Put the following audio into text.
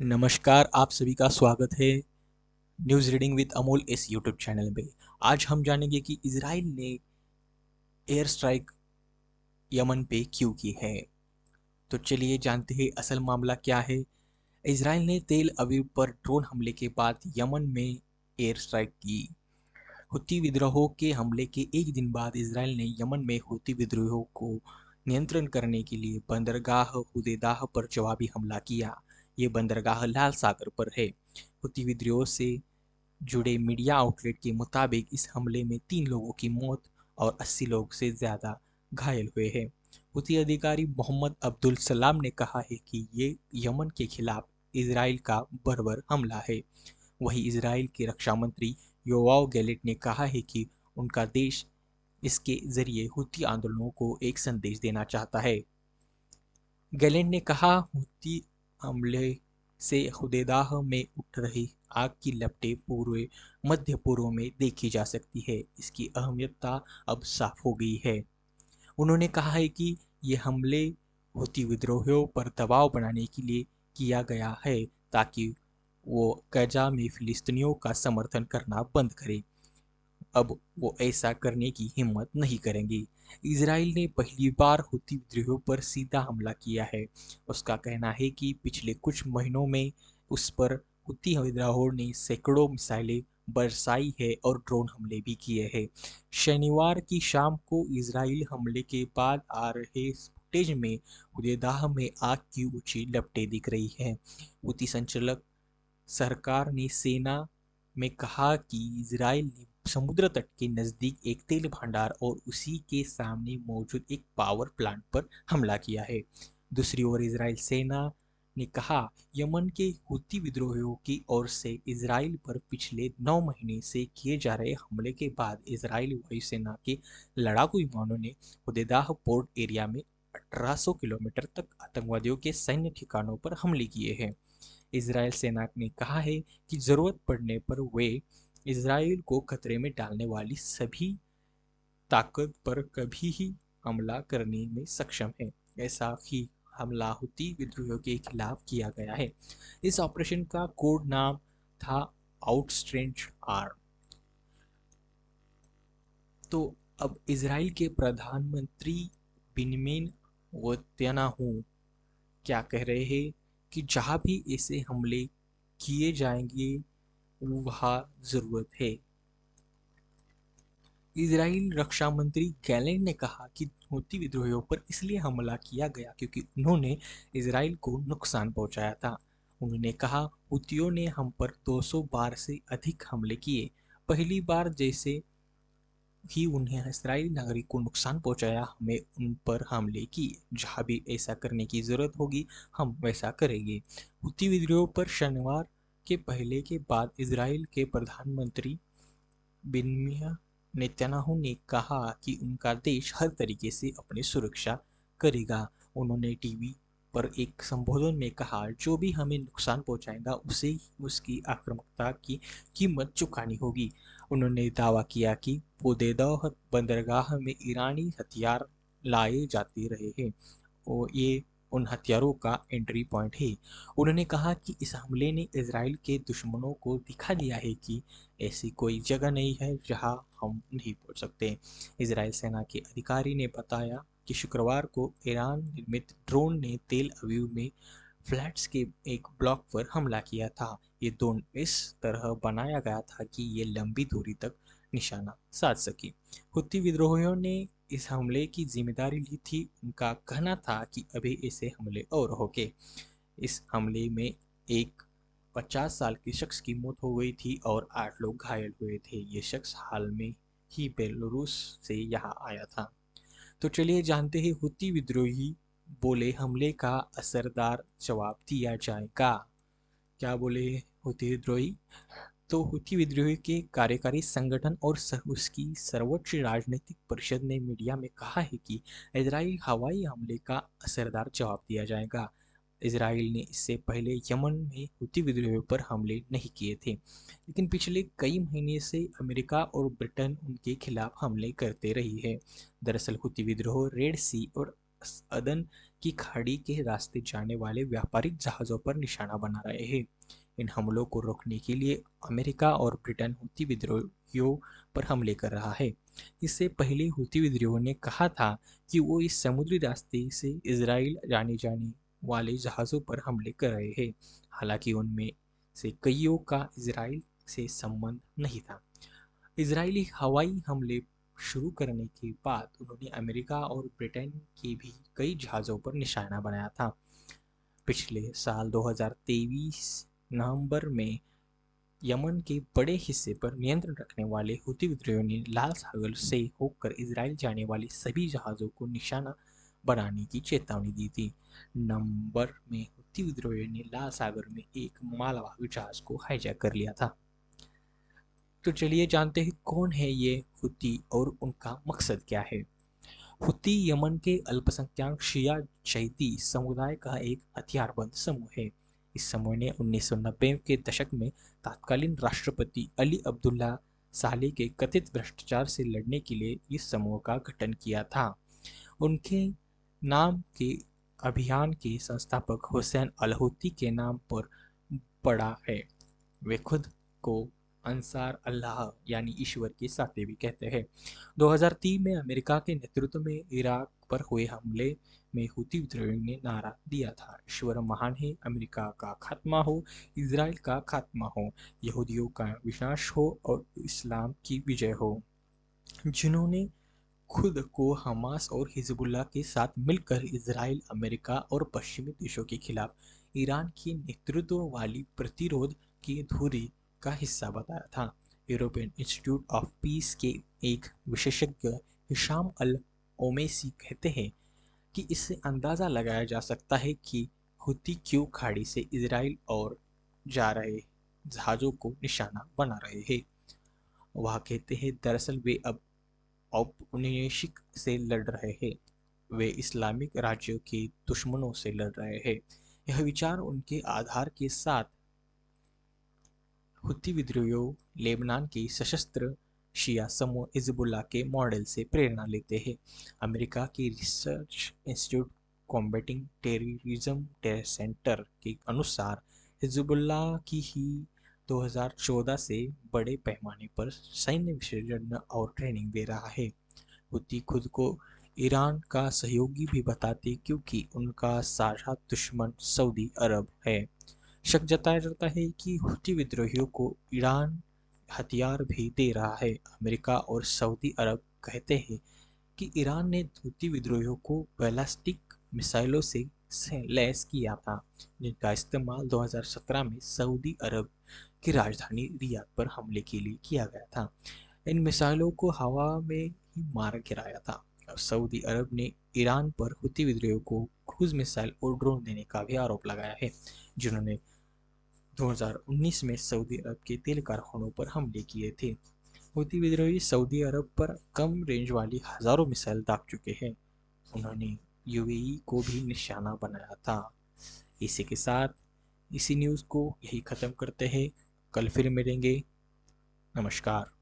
नमस्कार, आप सभी का स्वागत है न्यूज़ रीडिंग विद अमोल इस यूट्यूब चैनल में। आज हम जानेंगे कि इजराइल ने एयर स्ट्राइक यमन पे क्यों की है। तो चलिए जानते हैं असल मामला क्या है। इजराइल ने तेल अवीव पर ड्रोन हमले के बाद यमन में एयर स्ट्राइक की। हुती विद्रोह के हमले के एक दिन बाद इजराइल ने यमन में हुती विद्रोह को नियंत्रण करने के लिए बंदरगाह हुदैदाह पर जवाबी हमला किया। ये बंदरगाह लाल सागर पर है। हुती विद्रोह से जुड़े मीडिया आउटलेट के मुताबिक इस हमले में 3 लोगों की मौत और 80 लोग से ज्यादा घायल हुए हैं। हुती अधिकारी मोहम्मद अब्दुल सलाम ने कहा है कि ये यमन के खिलाफ इसराइल का बर्बर हमला है। वहीं इसराइल के रक्षा मंत्री योवाव गैलेट ने कहा है कि उनका देश इसके जरिए हुती आंदोलनों को एक संदेश देना चाहता है। गैलेट ने कहा, हुती हमले से हुदैदाह में उठ रही आग की लपटें पूरे मध्य पूर्व में देखी जा सकती है। इसकी अहमियत अब साफ हो गई है। उन्होंने कहा है कि ये हमले हुती विद्रोहियों पर दबाव बनाने के लिए किया गया है ताकि वो गजा में फिलिस्तीनियों का समर्थन करना बंद करें। अब वो ऐसा करने की हिम्मत नहीं करेंगी। इजराइल ने पहली बार हुती विद्रोहियों पर सीधा हमला किया है। उसका कहना है कि पिछले कुछ महीनों में उस पर हुती विद्रोहियों ने सैकड़ों मिसाइलें बरसाई है और ड्रोन हमले भी किए हैं। शनिवार की शाम को इजराइल हमले के बाद आ रहे फुटेज में हुदैदाह में आग की ऊंची लपटें दिख रही हैं। हुती संचालक सरकार ने सेना में कहा कि इजराइल ने समुद्र तट के नजदीक एक तेल भंडार और उसी के सामने मौजूद एक पावर प्लांट पर हमला किया है। दूसरी ओर इजराइल सेना ने कहा, यमन के हुती विद्रोहियों की ओर से इजराइल पर पिछले 9 महीने से किए जा रहे हमले के बाद इजरायली वायुसेना के लड़ाकू विमानों ने हुदैदाह पोर्ट एरिया में 1800 किलोमीटर तक आतंकवादियों के सैन्य ठिकानों पर हमले किए हैं। इजरायल सेना ने कहा है कि जरूरत पड़ने पर वे इजराइल को खतरे में डालने वाली सभी ताकत पर कभी ही हमला करने में सक्षम है। ऐसा ही हमला हुती विद्रोहियों के खिलाफ किया गया है। इस ऑपरेशन का कोड नाम था आउटस्ट्रेंच आर्म। तो अब इजराइल के प्रधानमंत्री बिन्यामिन नेतन्याहू क्या कह रहे हैं कि जहां भी ऐसे हमले किए जाएंगे वहाँ जरूरत है। इजराइल रक्षा मंत्री गैलेंट ने कहा कि हूथी विद्रोहियों पर इसलिए हमला किया गया क्योंकि उन्होंने इजराइल को नुकसान पहुंचाया था। उन्होंने कहा, हूथियों ने हम पर 200 बार से अधिक हमले किए। पहली बार जैसे ही उन्हें इसराइली नागरिक को नुकसान पहुंचाया, हमें उन पर हमले किए। जहां भी ऐसा करने की जरूरत होगी हम वैसा करेंगे। हूथी विद्रोह पर शनिवार के पहले के बाद इजराइल के प्रधानमंत्री बिन्यामिन नेतन्याहू ने कहा कि उनका देश हर तरीके से अपनी सुरक्षा करेगा। उन्होंने टीवी पर एक संबोधन में कहा, जो भी हमें नुकसान पहुंचाएगा उसे उसकी आक्रामकता की कीमत चुकानी होगी। उन्होंने दावा किया कि बोदेदह बंदरगाह में ईरानी हथियार लाए जाते रहे हैं और ये उन हथियारों का एंट्री पॉइंट है। उन्होंने कहा कि इस हमले ने इजराइल के दुश्मनों को दिखा दिया है कि ऐसी कोई जगह नहीं है जहां हम नहीं पहुंच सकते। इजराइल सेना के अधिकारी ने बताया कि शुक्रवार को ईरान निर्मित ड्रोन ने तेल अवीव में फ्लैट्स के एक ब्लॉक पर हमला किया था। ये ड्रोन इस तरह बनाया गया था कि ये लंबी दूरी तक निशाना साध सके। हुती विद्रोहियों ने इस हमले की जिम्मेदारी ली थी। उनका कहना था कि अभी ऐसे हमले और होंगे। इस हमले में एक 50 साल के शख्स की मौत हो गई थी और 8 लोग घायल हुए थे। ये शख्स हाल में ही बेलारूस से यहाँ आया था। तो चलिए जानते हैं हुती विद्रोही बोले हमले का असरदार जवाब दिया जाएगा। क्या बोले हुती विद्रोही? तो हुती विद्रोह के कार्यकारी संगठन और उसकी सर्वोच्च राजनीतिक परिषद ने मीडिया में कहा है कि इजराइल हवाई हमले का असरदार जवाब दिया जाएगा। इजराइल ने इससे पहले यमन में हुती विद्रोहियों पर हमले नहीं किए थे, लेकिन पिछले कई महीने से अमेरिका और ब्रिटेन उनके खिलाफ हमले करते रही है। दरअसल हुती विद्रोह रेड सी और अदन की खाड़ी के रास्ते जाने वाले व्यापारिक जहाज़ों पर निशाना बना रहे हैं। इन हमलों को रोकने के लिए अमेरिका और ब्रिटेन हूती विद्रोहियों पर हमले कर रहा है। इससे पहले हूती विद्रोहियों ने कहा था कि वो इस समुद्री रास्ते से इजराइल जाने वाले जहाज़ों पर हमले कर रहे हैं। हालांकि उनमें से कईयों का इजराइल से संबंध नहीं था। इजरायली हवाई हमले शुरू करने के बाद उन्होंने अमेरिका और ब्रिटेन के भी कई जहाज़ों पर निशाना बनाया था। पिछले साल 2023 नवंबर में यमन के बड़े हिस्से पर नियंत्रण रखने वाले हूती विद्रोहियों ने लाल सागर से होकर इजराइल जाने वाले सभी जहाज़ों को निशाना बनाने की चेतावनी दी थी। नवंबर में हूती विद्रोहियों ने लाल सागर में एक मालवाहक जहाज को हाईजैक कर लिया था। तो चलिए जानते हैं कौन है ये हूती और उनका मकसद क्या है। हूती यमन के अल्पसंख्यक शिया शहीदी समुदाय का एक हथियारबंद समूह है। इस समूह ने 1990 के दशक में तत्कालीन राष्ट्रपति अली अब्दुल्ला साले के कथित भ्रष्टाचार से लड़ने के लिए इस समूह का गठन किया था। उनके नाम के अभियान के संस्थापक हुसैन अल हूती के नाम पर पड़ा है। वे खुद को अंसार अल्लाह यानी ईश्वर के साथे भी कहते हैं। 2003 में अमेरिका के नेतृत्व में इराक पर हुए हमले में हूती विद्रोहियों ने नारा दिया था, ईश्वर महान है, अमेरिका का खात्मा हो, इजराइल का खात्मा हो, यहूदियों का विनाश हो और इस्लाम की विजय हो। जिन्होंने खुद को हमास और हिजबुल्लाह के साथ मिलकर इजराइल, अमेरिका और पश्चिमी देशों के खिलाफ ईरान की नेतृत्व वाली प्रतिरोध की धुरी का हिस्सा बताया था। यूरोपियन इंस्टीट्यूट ऑफ पीस के एक विशेषज्ञ हिशाम अल ओमैसी कहते हैं कि इससे अंदाजा लगाया जा सकता है कि हूती क्यों खाड़ी से इजराइल और जा रहे जहाजों को निशाना बना रहे हैं। वह कहते हैं दरअसल वे अब औपनिवेशिक से लड़ रहे हैं। वे इस्लामिक राज्यों के दुश्मनों से लड़ रहे हैं। यह विचार उनके आधार के साथ हूती विद्रोहियों लेबनान के सशस्त्र शिया समूह हिजबुल्लाह के मॉडल से प्रेरणा लेते हैं। अमेरिका के research institute combating terrorism centre के अनुसार हिजबुल्लाह की ही 2014 से बड़े पैमाने पर सैन्य विसर्जन और ट्रेनिंग दे रहा है। हूती खुद को ईरान का सहयोगी भी बताते क्योंकि उनका साझा दुश्मन सऊदी अरब है। शक जताया जाता है कि हूती विद्रोहियों को ईरान हथियार भी दे रहा है। अमेरिका और सऊदी अरब कहते हैं कि ईरान ने हूती विद्रोहियों को बैलिस्टिक मिसाइलों से लैस किया था, जिनका इस्तेमाल 2017 में सऊदी अरब की राजधानी रियाद पर हमले के लिए किया गया था। इन मिसाइलों को हवा में ही मार गिराया था। सऊदी अरब ने ईरान पर हूती विद्रोहियों को क्रूज मिसाइल और ड्रोन देने का भी आरोप लगाया है, जिन्होंने 2019 में सऊदी अरब के तेल कारखानों पर हमले किए थे। हूती विद्रोही सऊदी अरब पर कम रेंज वाली हजारों मिसाइल दाग चुके हैं। उन्होंने यूएई को भी निशाना बनाया था। इसी के साथ इसी न्यूज़ को यही ख़त्म करते हैं। कल फिर मिलेंगे। नमस्कार।